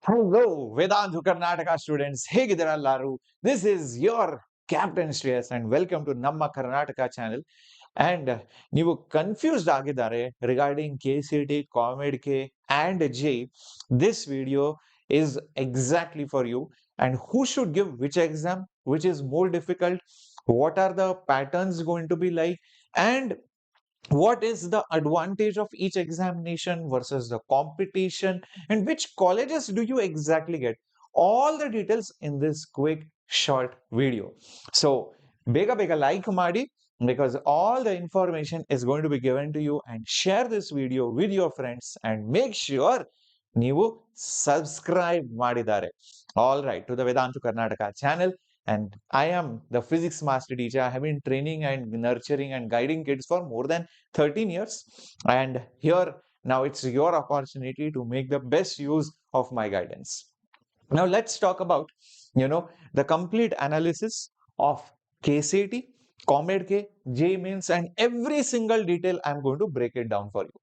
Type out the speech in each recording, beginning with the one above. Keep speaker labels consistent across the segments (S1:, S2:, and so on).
S1: Hello, Vedantu Karnataka students. Laru. This is your Captain Shreyas and welcome to Namma Karnataka channel. And ನೀವು confused ಆಗಿದ್ದಾರೆ regarding KCET, COMEDK and JEE. This video is exactly for you. And who should give which exam, which is more difficult, what are the patterns going to be like, and what is the advantage of each examination versus the competition, and which colleges do you exactly get, all the details in this quick short video. So bega bega like madi, because all the information is going to be given to you, and share this video with your friends and make sure ನೀವು subscribe ಮಾಡಿದ್ದಾರೆ. All right, to the Vedantu Karnataka channel. And I am the physics master teacher. I have been training and nurturing and guiding kids for more than 13 years. And here, now it's your opportunity to make the best use of my guidance. Now let's talk about, the complete analysis of KCET, COMEDK, JEE Mains, and every single detail. I'm going to break it down for you.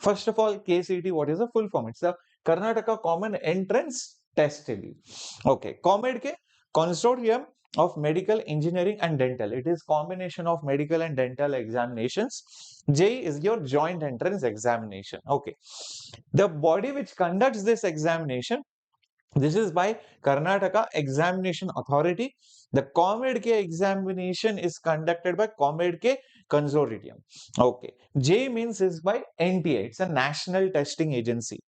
S1: First of all, KCET, what is the full form? It's the Karnataka Common Entrance Test. Okay, COMEDK, Consortium of Medical Engineering and Dental. It is combination of medical and dental examinations. JEE is your joint entrance examination. Okay, the body which conducts this examination, this is by Karnataka Examination Authority. The COMEDK examination is conducted by COMEDK Consortium. Okay. JEE Mains is by NTA. It's a national testing agency.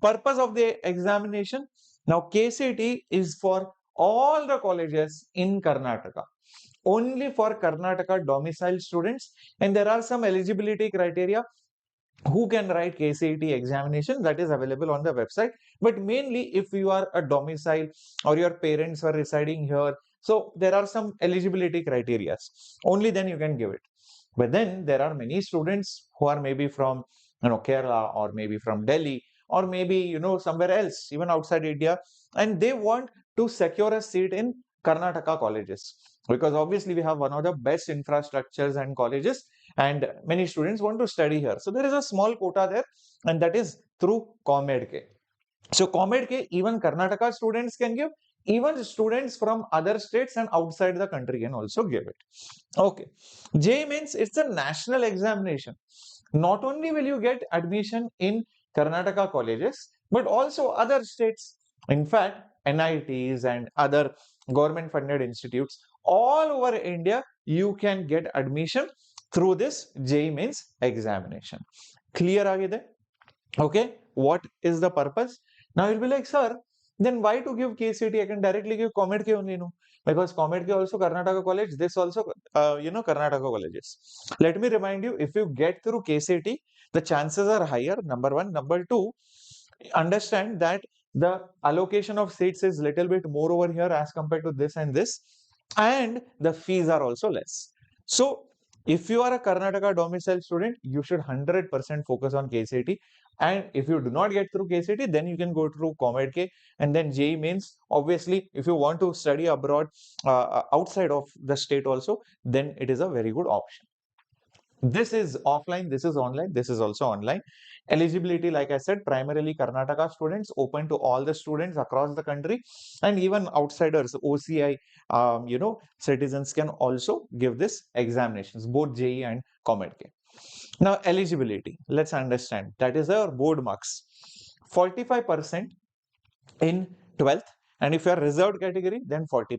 S1: Purpose of the examination. Now KCET is for all the colleges in Karnataka. Only for Karnataka domicile students. And there are some eligibility criteria who can write KCET examination, that is available on the website. But mainly if you are a domicile or your parents are residing here, so there are some eligibility criteria. Only then you can give it. But then there are many students who are maybe from Kerala, or maybe from Delhi, or maybe somewhere else, even outside India, and they want to secure a seat in Karnataka colleges, because obviously we have one of the best infrastructures and colleges, and many students want to study here. So there is a small quota there, and that is through COMEDK. So COMEDK, even Karnataka students can give, even students from other states and outside the country can also give it. Okay, JEE Mains, it's a national examination. Not only will you get admission in Karnataka colleges, but also other states. In fact, NITs and other government funded institutes all over India, you can get admission through this JEE Mains examination. Clear agide? Okay, what is the purpose? Now you'll be like, sir, then why to give KCET? I can directly give COMEDK only, no? Because COMEDK also Karnataka college, this also, Karnataka colleges. Let me remind you, if you get through KCET, the chances are higher, number one. Number two, understand that the allocation of seats is little bit more over here as compared to this and this, and the fees are also less. So if you are a Karnataka domicile student, you should 100% focus on KCET. And if you do not get through KCET, then you can go through COMEDK, and then JEE Mains. Obviously, if you want to study abroad, outside of the state also, then it is a very good option. This is offline, this is online, this is also online. Eligibility, like I said, primarily Karnataka students, open to all the students across the country, and even outsiders, OCI, citizens can also give this examinations, both JEE and COMEDK. Now, eligibility, let's understand, that is our board marks. 45% in 12th, and if you are reserved category, then 40%.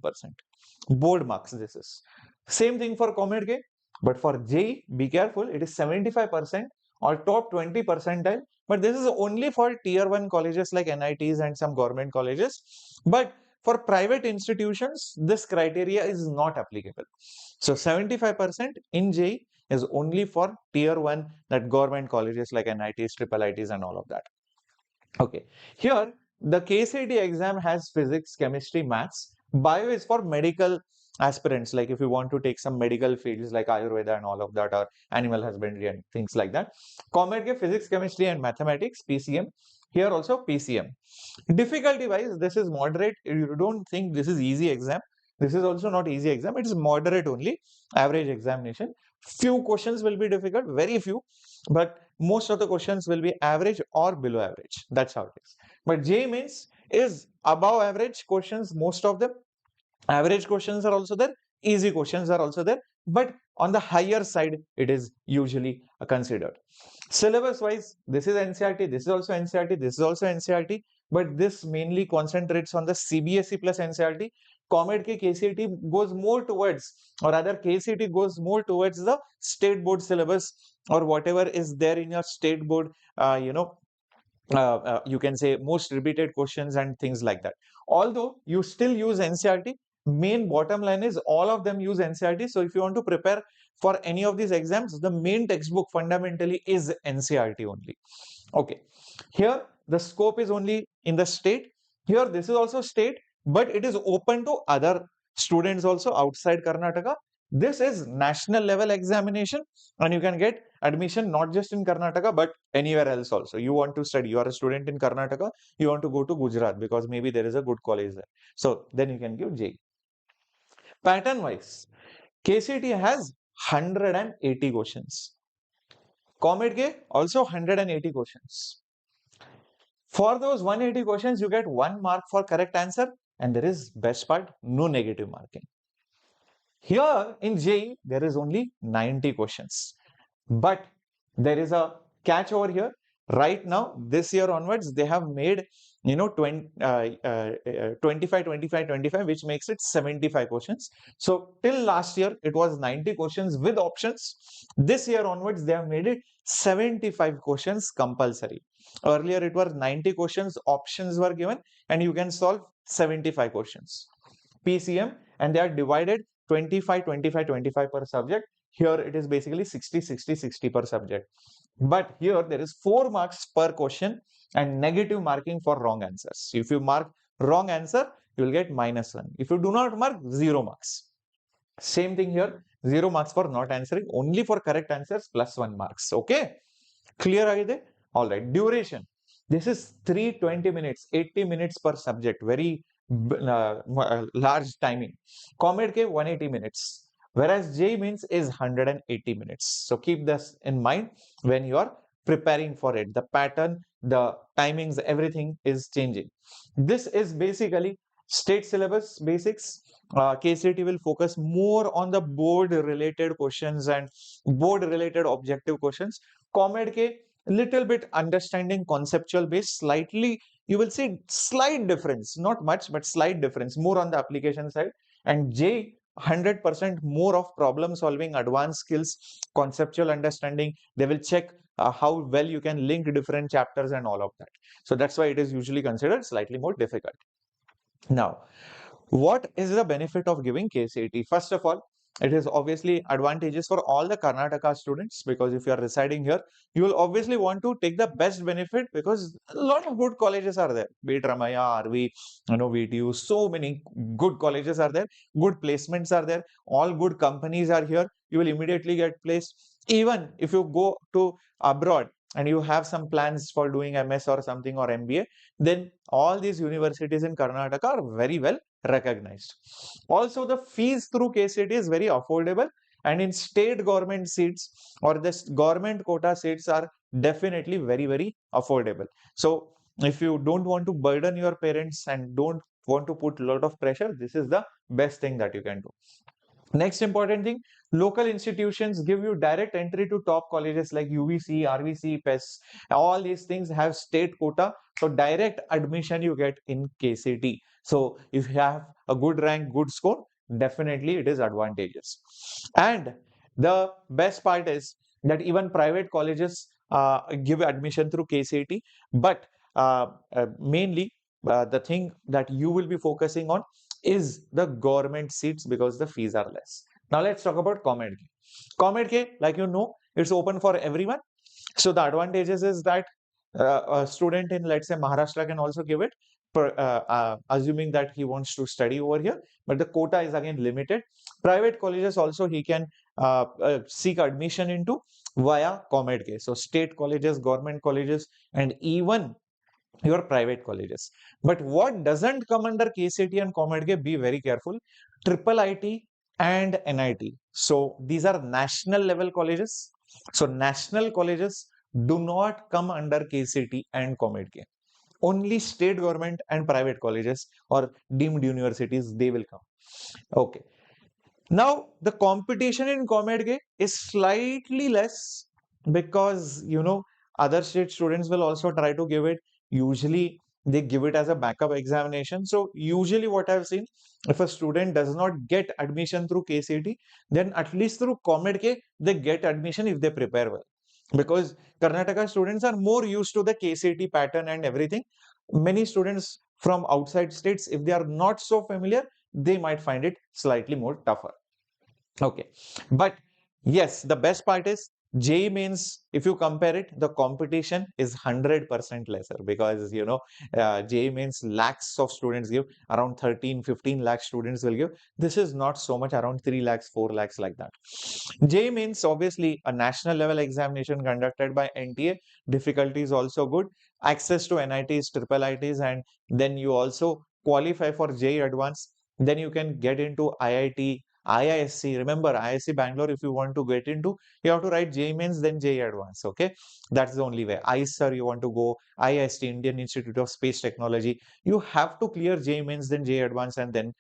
S1: Board marks, this is. Same thing for COMEDK, but for JEE, be careful, it is 75% or top 20 percentile, but this is only for tier 1 colleges like NITs and some government colleges. But for private institutions, this criteria is not applicable. So 75% in JEE is only for tier 1, that government colleges like NITs, triple ITs and all of that. Okay, here the KCET exam has physics, chemistry, maths. Bio is for medical aspirants, like if you want to take some medical fields like Ayurveda and all of that, or animal husbandry and things like that. COMEDK, physics, chemistry and mathematics, PCM. Here also PCM. Difficulty wise, this is moderate. You don't think this is easy exam. This is also not easy exam. It is moderate only, average examination. Few questions will be difficult, very few, but most of the questions will be average or below average. That's how it is. But JEE Mains is above average questions, most of them. Average questions are also there, easy questions are also there, but on the higher side, it is usually considered. Syllabus wise, this is NCERT, this is also NCERT, this is also NCERT, but this mainly concentrates on the CBSE plus NCERT. COMEDK KCET goes more towards, or rather KCET goes more towards the state board syllabus, or whatever is there in your state board, you can say most repeated questions and things like that. Although you still use NCERT, main bottom line is all of them use NCERT. So if you want to prepare for any of these exams, the main textbook fundamentally is NCERT only. Okay, here the scope is only in the state. Here this is also state, but it is open to other students also outside Karnataka. This is national level examination, and you can get admission not just in Karnataka but anywhere else also. You want to study, you are a student in Karnataka, you want to go to Gujarat because maybe there is a good college there. So then you can give JEE. Pattern wise, KCET has 180 questions. COMEDK also 180 questions. For those 180 questions, you get 1 mark for correct answer, and there is best part, no negative marking. Here in JEE, there is only 90 questions. But there is a catch over here. Right now, this year onwards, they have made 25, 25, 25, which makes it 75 questions. So till last year, it was 90 questions with options. This year onwards, they have made it 75 questions compulsory. Earlier, it was 90 questions, options were given, and you can solve 75 questions. PCM, and they are divided 25, 25, 25 per subject. Here it is basically 60, 60, 60 per subject. But here there is 4 marks per question and negative marking for wrong answers. If you mark wrong answer, you will get -1. If you do not mark, 0 marks. Same thing here, 0 marks for not answering, only for correct answers +1 marks. Okay, clear aಗಿದೆ? All right, duration. This is 320 minutes, 80 minutes per subject, very large timing. COMEDK 180 minutes, whereas JEE Mains is 180 minutes. So keep this in mind when you are preparing for it. The pattern, the timings, everything is changing. This is basically state syllabus basics. KCET will focus more on the board related questions and board related objective questions. COMEDK little bit understanding conceptual base, slightly you will see slight difference, not much but slight difference, more on the application side. And JEE 100% more of problem solving, advanced skills, conceptual understanding. They will check how well you can link different chapters and all of that. So that's why it is usually considered slightly more difficult. Now, what is the benefit of giving KCET? First of all, it is obviously advantageous for all the Karnataka students, because if you are residing here, you will obviously want to take the best benefit, because a lot of good colleges are there. Be it Ramaya, RV, VTU, so many good colleges are there. Good placements are there. All good companies are here. You will immediately get placed. Even if you go to abroad and you have some plans for doing MS or something or MBA, then all these universities in Karnataka are very well recognized. Also, the fees through KCET is very affordable, and in state government seats or the government quota seats are definitely very, very affordable. So if you don't want to burden your parents and don't want to put a lot of pressure, this is the best thing that you can do. Next important thing, local institutions give you direct entry to top colleges like UVC, RVC, PES. All these things have state quota. So direct admission you get in KCET. So if you have a good rank, good score, definitely it is advantageous. And the best part is that even private colleges give admission through KCET. But mainly the thing that you will be focusing on is the government seats, because the fees are less. Now let's talk about COMEDK. COMEDK, like you know, it's open for everyone. So the advantages is that a student in, let's say, Maharashtra can also give it, assuming that he wants to study over here, but the quota is again limited. Private colleges also he can seek admission into via COMEDK. So state colleges, government colleges, and even your private colleges. But what doesn't come under KCET and COMEDK, be very careful, triple IT and NIT. So these are national level colleges. So national colleges do not come under KCET and COMEDK. only state government and private colleges or deemed universities, they will come. Okay. Now, the competition in COMEDK is slightly less because, other state students will also try to give it. Usually, they give it as a backup examination. So, usually, what I've seen, if a student does not get admission through KCET, then at least through COMEDK, they get admission if they prepare well. Because Karnataka students are more used to the KCET pattern and everything. Many students from outside states, if they are not so familiar, they might find it slightly more tougher. Okay, but yes, the best part is JEE means if you compare it, the competition is 100% lesser because JEE means lakhs of students give, around 13, 15 lakh students will give. This is not so much, around 3 lakhs, 4 lakhs like that. JEE means obviously a national level examination conducted by NTA. Difficulty is also good. Access to NITs, triple ITs, and then you also qualify for JEE Advanced. Then you can get into IIT, IISC. Remember, IISC Bangalore, if you want to get into, you have to write JEE Mains, then JEE Advanced. Okay, that's the only way. IISR, you want to go, IIST, Indian Institute of Space Technology. You have to clear JEE Mains, then JEE Advanced, and then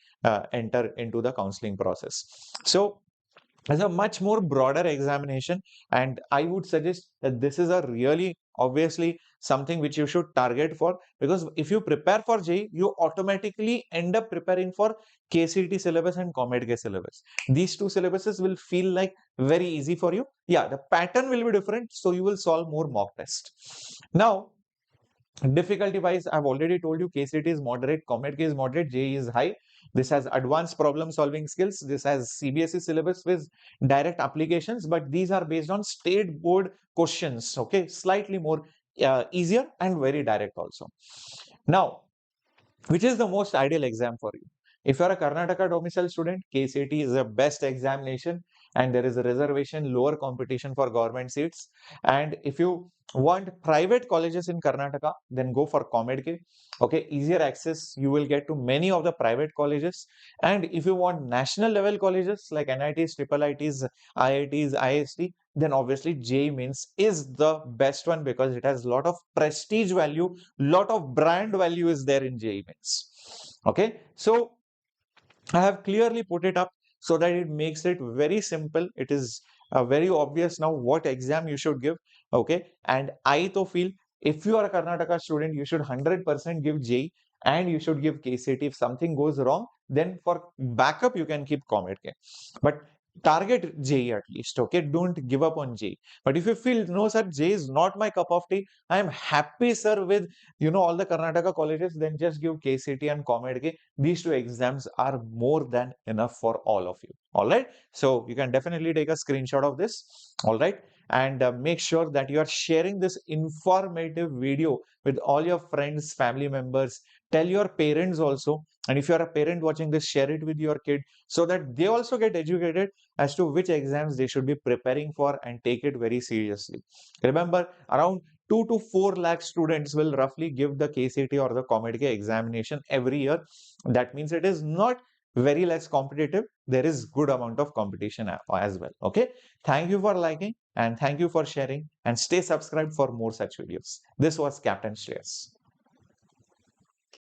S1: enter into the counseling process. So, as a much more broader examination, and I would suggest that this is a really obviously something which you should target for, because if you prepare for JEE, you automatically end up preparing for KCET syllabus and COMEDK syllabus. These two syllabuses will feel like very easy for you. Yeah, the pattern will be different, so you will solve more mock test. Now, difficulty wise, I've already told you KCET is moderate, COMEDK is moderate, JEE is high. This has advanced problem solving skills. This has CBSE syllabus with direct applications, but these are based on state board questions. Okay, slightly more easier and very direct also. Now, which is the most ideal exam for you? If you are a Karnataka domicile student, KCET is the best examination and there is a reservation, lower competition for government seats. And if you want private colleges in Karnataka, then go for COMEDK. Okay, easier access, you will get to many of the private colleges. And if you want national level colleges like NITs, triple ITs, IITs, IIST, then obviously JEE Mains is the best one because it has a lot of prestige value, lot of brand value is there in JEE Mains. Okay, so I have clearly put it up so that it makes it very simple. It is very obvious now what exam you should give. Okay, and I to feel if you are a Karnataka student, you should 100% give JEE and you should give KCET. If something goes wrong, then for backup you can keep COMEDK. But target JEE at least. Okay, don't give up on JEE. But if you feel no, sir, JEE is not my cup of tea, I am happy, sir, with all the Karnataka colleges, then just give KCET and COMEDK. These two exams are more than enough for all of you. All right. So you can definitely take a screenshot of this. All right. And make sure that you are sharing this informative video with all your friends, family members. Tell your parents also. And if you are a parent watching this, share it with your kid so that they also get educated as to which exams they should be preparing for and take it very seriously. Remember, around 2 to 4 lakh students will roughly give the KCET or the COMEDK examination every year. That means it is not very less competitive. There is good amount of competition as well. Okay. Thank you for liking and thank you for sharing and stay subscribed for more such videos. This was Captain Shreyas.